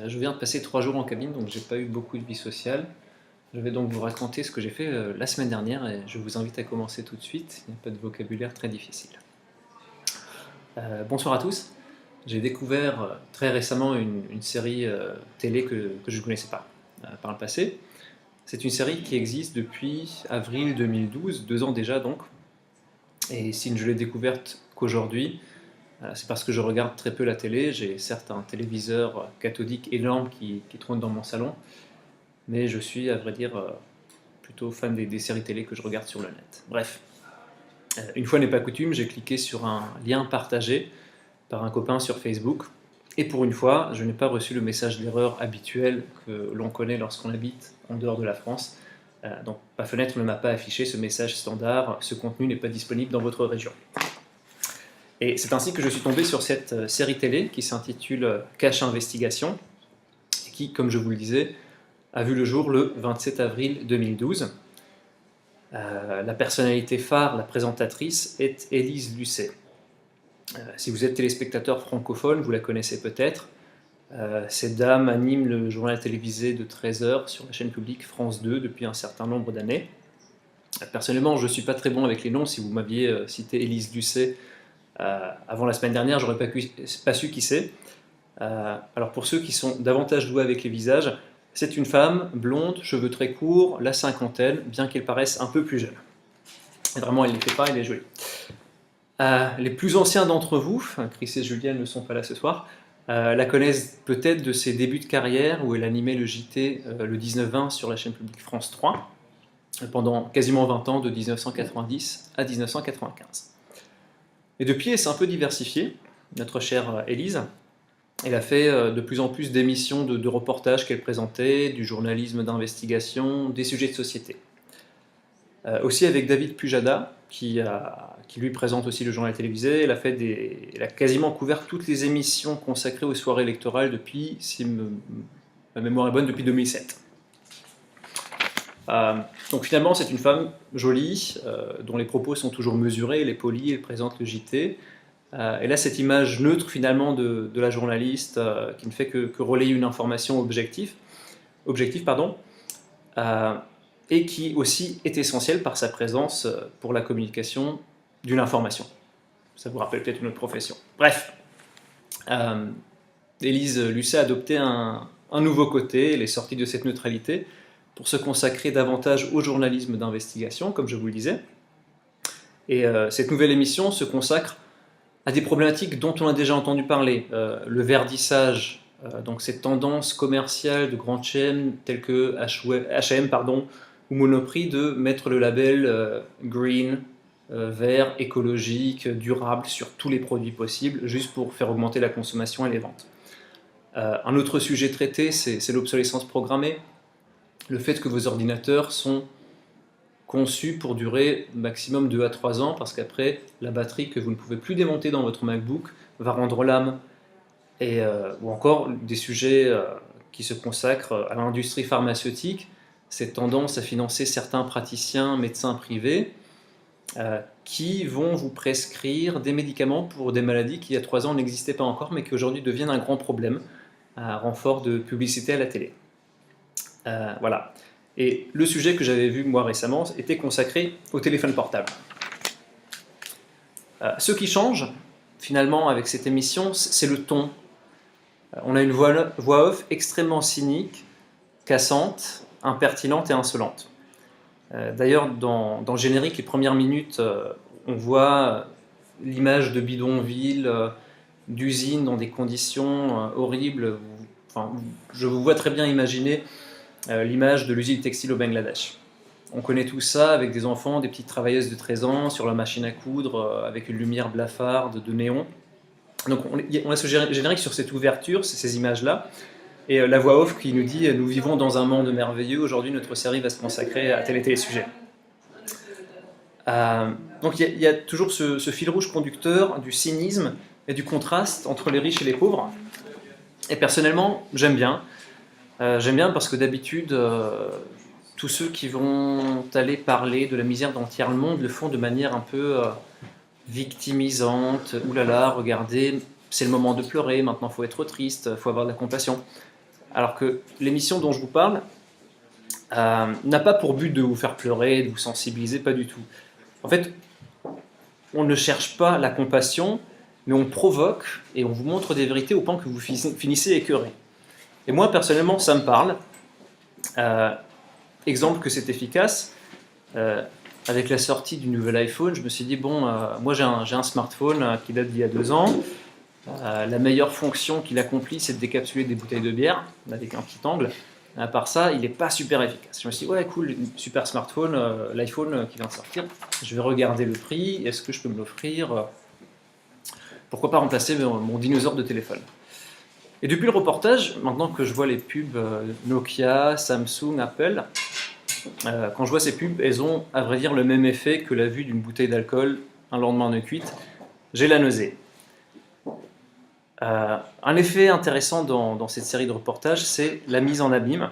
Je viens de passer 3 jours en cabine, donc j'ai pas eu beaucoup de vie sociale. Je vais donc vous raconter ce que j'ai fait la semaine dernière et je vous invite à commencer tout de suite. Il n'y a pas de vocabulaire très difficile. Bonsoir à tous. J'ai découvert très récemment une série télé que je ne connaissais pas par le passé. C'est une série qui existe depuis avril 2012, 2 ans déjà donc. Et si je l'ai découverte qu'aujourd'hui, c'est parce que je regarde très peu la télé. J'ai certes un téléviseur cathodique énorme qui trône dans mon salon, mais je suis, à vrai dire, plutôt fan des séries télé que je regarde sur le net. Bref, une fois n'est pas coutume, j'ai cliqué sur un lien partagé par un copain sur Facebook, et pour une fois, je n'ai pas reçu le message d'erreur habituel que l'on connaît lorsqu'on habite en dehors de la France. Donc ma fenêtre ne m'a pas affiché ce message standard, ce contenu n'est pas disponible dans votre région. Et c'est ainsi que je suis tombé sur cette série télé qui s'intitule Cache Investigation, et qui, comme je vous le disais, a vu le jour le 27 avril 2012. La personnalité phare, la présentatrice, est Élise Lucet. Si vous êtes téléspectateur francophone, vous la connaissez peut-être. Cette dame anime le journal télévisé de 13h sur la chaîne publique France 2 depuis un certain nombre d'années. Personnellement, je ne suis pas très bon avec les noms. Si vous m'aviez cité Élise Lucet avant la semaine dernière, j'aurais pas su qui c'est. Alors pour ceux qui sont davantage doués avec les visages, c'est une femme blonde, cheveux très courts, la cinquantaine, bien qu'elle paraisse un peu plus jeune. Et vraiment, elle ne les fait pas, elle est jolie. Les plus anciens d'entre vous, Chris et Julien ne sont pas là ce soir, la connaissent peut-être de ses débuts de carrière où elle animait le JT le 19-20 sur la chaîne publique France 3 pendant quasiment 20 ans, de 1990 à 1995. Et depuis, elle s'est un peu diversifiée, notre chère Élise. Elle a fait de plus en plus d'émissions de reportages qu'elle présentait, du journalisme d'investigation, des sujets de société. Aussi avec David Pujada, qui lui présente aussi le journal télévisé. Elle a quasiment couvert toutes les émissions consacrées aux soirées électorales depuis, si ma mémoire est bonne, depuis 2007. Donc finalement, c'est une femme jolie, dont les propos sont toujours mesurés, elle est polie, elle présente le JT. Elle a cette image neutre finalement de la journaliste qui ne fait que relayer une information objective, et qui aussi est essentielle par sa présence pour la communication d'une information. Ça vous rappelle peut-être une autre profession. Bref, Élise Lucet a adopté un nouveau côté, elle est sortie de cette neutralité pour se consacrer davantage au journalisme d'investigation, comme je vous le disais. Et cette nouvelle émission se consacre à des problématiques dont on a déjà entendu parler. Le verdissage, donc cette tendance commerciale de grandes chaînes telles que H&M ou Monoprix de mettre le label green, vert, écologique, durable sur tous les produits possibles, juste pour faire augmenter la consommation et les ventes. Un autre sujet traité, c'est l'obsolescence programmée, le fait que vos ordinateurs sont conçu pour durer maximum 2 à 3 ans, parce qu'après, la batterie que vous ne pouvez plus démonter dans votre MacBook va rendre l'âme. Ou encore des sujets qui se consacrent à l'industrie pharmaceutique, cette tendance à financer certains praticiens, médecins privés, qui vont vous prescrire des médicaments pour des maladies qui il y a 3 ans n'existaient pas encore, mais qui aujourd'hui deviennent un grand problème, à renfort de publicité à la télé. Voilà. Et le sujet que j'avais vu moi récemment était consacré au téléphone portable. Ce qui change finalement avec cette émission, c'est le ton. On a une voix off extrêmement cynique, cassante, impertinente et insolente. D'ailleurs, dans le générique, les premières minutes, on voit l'image de bidonvilles, d'usines dans des conditions horribles. Enfin, je vous vois très bien imaginer l'image de l'usine textile au Bangladesh. On connaît tout ça avec des enfants, des petites travailleuses de 13 ans sur la machine à coudre avec une lumière blafarde de néon. Donc on a ce générique sur cette ouverture, ces images-là, et la voix off qui nous dit « Nous vivons dans un monde merveilleux, aujourd'hui notre série va se consacrer à tel et tel sujet ». Donc il y a toujours ce fil rouge conducteur du cynisme et du contraste entre les riches et les pauvres. Et personnellement, j'aime bien. J'aime bien parce que d'habitude, tous ceux qui vont aller parler de la misère dont tient le monde le font de manière un peu victimisante. Ouh là là, regardez, c'est le moment de pleurer, maintenant il faut être triste, il faut avoir de la compassion. Alors que l'émission dont je vous parle n'a pas pour but de vous faire pleurer, de vous sensibiliser, pas du tout. En fait, on ne cherche pas la compassion, mais on provoque et on vous montre des vérités au point que vous finissez écœuré. Et moi, personnellement, ça me parle. Exemple que c'est efficace, avec la sortie du nouvel iPhone, je me suis dit, bon, moi j'ai un smartphone qui date d'il y a 2 ans. La meilleure fonction qu'il accomplit, c'est de décapsuler des bouteilles de bière avec un petit angle. À part ça, il n'est pas super efficace. Je me suis dit, ouais, cool, super smartphone, l'iPhone qui vient de sortir. Je vais regarder le prix, est-ce que je peux me l'offrir? Pourquoi pas remplacer mon dinosaure de téléphone? Et depuis le reportage, maintenant que je vois les pubs Nokia, Samsung, Apple, quand je vois ces pubs, elles ont, à vrai dire, le même effet que la vue d'une bouteille d'alcool un lendemain de cuite. J'ai la nausée. Un effet intéressant dans cette série de reportages, c'est la mise en abîme.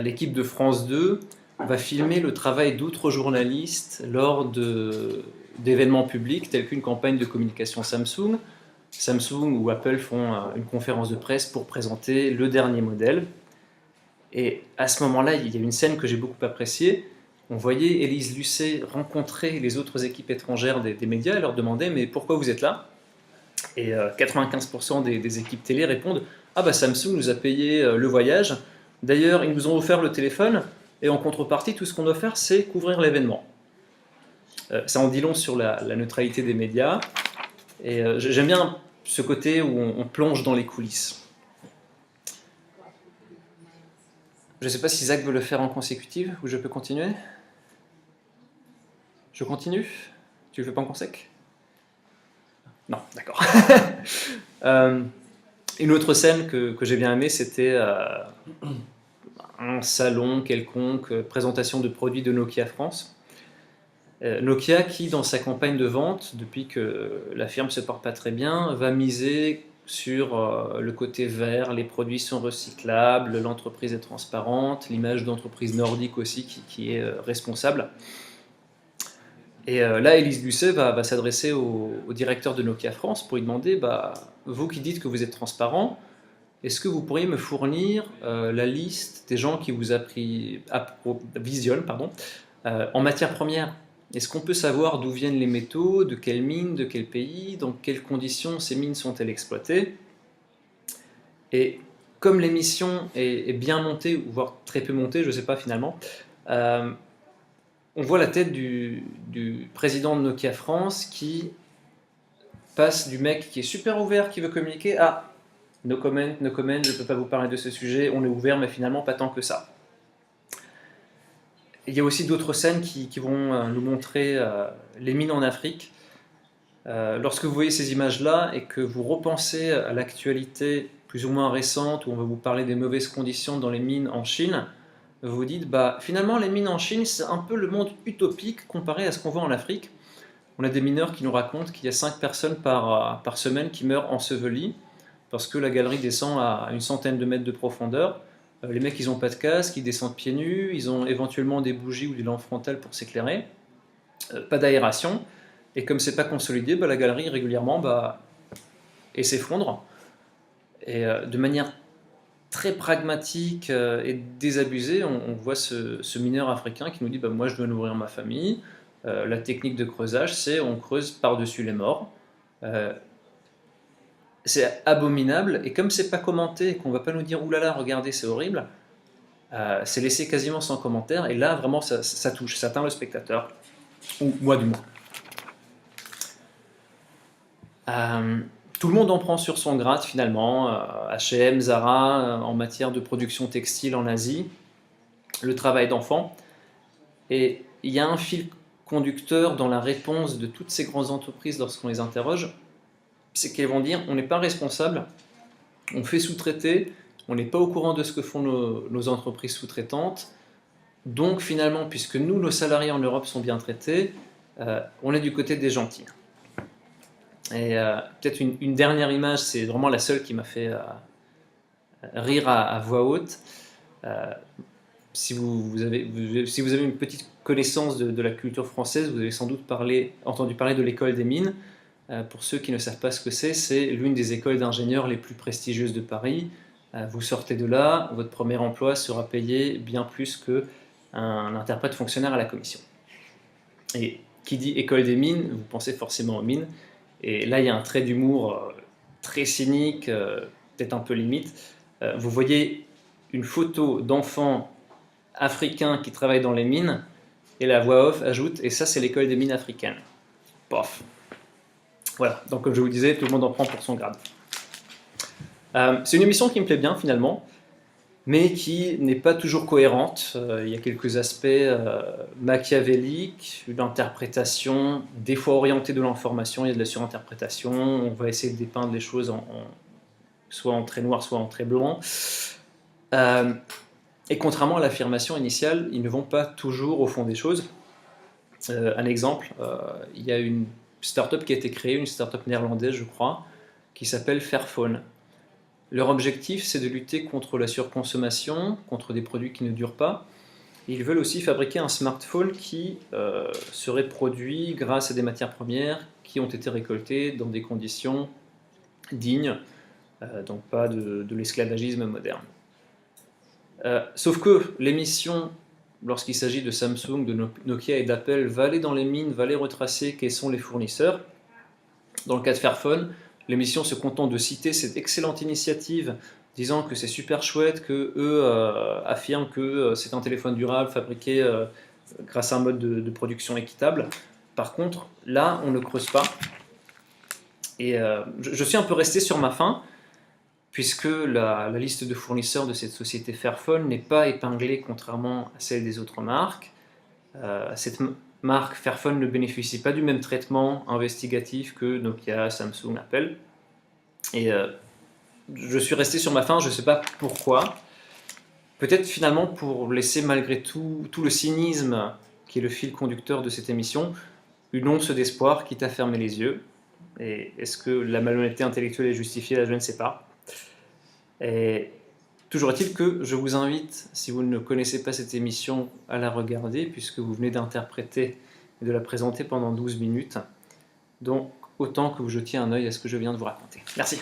L'équipe de France 2 va filmer le travail d'autres journalistes lors d'événements publics tels qu'une campagne de communication Samsung. Samsung ou Apple font une conférence de presse pour présenter le dernier modèle. Et à ce moment-là, il y a une scène que j'ai beaucoup appréciée. On voyait Élise Lucet rencontrer les autres équipes étrangères des médias et leur demander « Mais pourquoi vous êtes là ?» Et 95% des équipes télé répondent « Ah bah Samsung nous a payé le voyage, d'ailleurs ils nous ont offert le téléphone, et en contrepartie tout ce qu'on doit faire c'est couvrir l'événement. » Ça en dit long sur la neutralité des médias, et j'aime bien ce côté où on plonge dans les coulisses. Je ne sais pas si Zach veut le faire en consécutive, ou je peux continuer. Je continue? Tu le fais pas en consec? Non, d'accord. Une autre scène que j'ai bien aimée, c'était un salon quelconque, présentation de produits de Nokia France. Nokia qui, dans sa campagne de vente, depuis que la firme se porte pas très bien, va miser sur le côté vert, les produits sont recyclables, l'entreprise est transparente, l'image d'entreprise nordique aussi qui est responsable. Et là, Élise Lucet va s'adresser au directeur de Nokia France pour lui demander vous qui dites que vous êtes transparent, est-ce que vous pourriez me fournir la liste des gens qui vous visionnent en matière première? Est-ce qu'on peut savoir d'où viennent les métaux, de quelles mines, de quel pays, dans quelles conditions ces mines sont-elles exploitées? Et comme l'émission est bien montée, voire très peu montée, je ne sais pas finalement, on voit la tête du président de Nokia France qui passe du mec qui est super ouvert, qui veut communiquer, à no comment, je ne peux pas vous parler de ce sujet, on est ouvert, mais finalement pas tant que ça. Il y a aussi d'autres scènes qui vont nous montrer les mines en Afrique. Lorsque vous voyez ces images-là et que vous repensez à l'actualité plus ou moins récente, où on va vous parler des mauvaises conditions dans les mines en Chine, vous vous dites, finalement les mines en Chine, c'est un peu le monde utopique comparé à ce qu'on voit en Afrique. On a des mineurs qui nous racontent qu'il y a 5 personnes par semaine qui meurent ensevelies, parce que la galerie descend à une centaine de mètres de profondeur. Les mecs, ils n'ont pas de casque, ils descendent pieds nus, ils ont éventuellement des bougies ou des lampes frontales pour s'éclairer, pas d'aération, et comme c'est pas consolidé, la galerie régulièrement s'effondre. Et de manière très pragmatique et désabusée, on voit ce mineur africain qui nous dit moi je dois nourrir ma famille. La technique de creusage, c'est on creuse par-dessus les morts. C'est abominable, et comme c'est pas commenté et qu'on va pas nous dire oulala, regardez, c'est horrible, c'est laissé quasiment sans commentaire, et là vraiment ça touche, ça atteint le spectateur, ou moi du moins. Tout le monde en prend sur son grade finalement, H&M, Zara, en matière de production textile en Asie, le travail d'enfants, et il y a un fil conducteur dans la réponse de toutes ces grandes entreprises lorsqu'on les interroge, c'est qu'elles vont dire on n'est pas responsable, on fait sous-traiter, on n'est pas au courant de ce que font nos entreprises sous-traitantes, donc finalement, puisque nous, nos salariés en Europe sont bien traités, on est du côté des gentils. Et peut-être une dernière image, c'est vraiment la seule qui m'a fait rire à voix haute. Si vous avez une petite connaissance de la culture française, vous avez sans doute entendu parler de l'école des mines. Pour ceux qui ne savent pas ce que c'est l'une des écoles d'ingénieurs les plus prestigieuses de Paris. Vous sortez de là, votre premier emploi sera payé bien plus qu'un interprète fonctionnaire à la commission. Et qui dit école des mines, vous pensez forcément aux mines. Et là, il y a un trait d'humour très cynique, peut-être un peu limite. Vous voyez une photo d'enfants africains qui travaillent dans les mines, et la voix off ajoute, et ça c'est l'école des mines africaines. Pof. Voilà, donc comme je vous disais, tout le monde en prend pour son grade. C'est une émission qui me plaît bien finalement, mais qui n'est pas toujours cohérente. Il y a quelques aspects machiavéliques, une interprétation des fois orientée de l'information, il y a de la surinterprétation, on va essayer de dépeindre les choses soit en trait noir, soit en trait blanc. Et contrairement à l'affirmation initiale, ils ne vont pas toujours au fond des choses. Un exemple, il y a une start-up qui a été créée, une start-up néerlandaise je crois, qui s'appelle Fairphone. Leur objectif, c'est de lutter contre la surconsommation, contre des produits qui ne durent pas. Et ils veulent aussi fabriquer un smartphone qui serait produit grâce à des matières premières qui ont été récoltées dans des conditions dignes, donc pas de l'esclavagisme moderne. Sauf que l'émission, lorsqu'il s'agit de Samsung, de Nokia et d'Apple, va aller dans les mines, va aller retracer quels sont les fournisseurs. Dans le cas de Fairphone, l'émission se contente de citer cette excellente initiative, disant que c'est super chouette, qu'eux affirment que c'est un téléphone durable fabriqué grâce à un mode de production équitable. Par contre, là, on ne creuse pas. Et je suis un peu resté sur ma faim, puisque la liste de fournisseurs de cette société Fairphone n'est pas épinglée contrairement à celle des autres marques. Cette marque Fairphone ne bénéficie pas du même traitement investigatif que Nokia, Samsung, Apple. Et je suis resté sur ma faim, je ne sais pas pourquoi. Peut-être finalement pour laisser malgré tout le cynisme qui est le fil conducteur de cette émission, une once d'espoir quitte à fermer les yeux. Et est-ce que la malhonnêteté intellectuelle est justifiée? Là, je ne sais pas. Et toujours est-il que je vous invite, si vous ne connaissez pas cette émission, à la regarder, puisque vous venez d'interpréter et de la présenter pendant 12 minutes. Donc, autant que vous jetiez un œil à ce que je viens de vous raconter. Merci.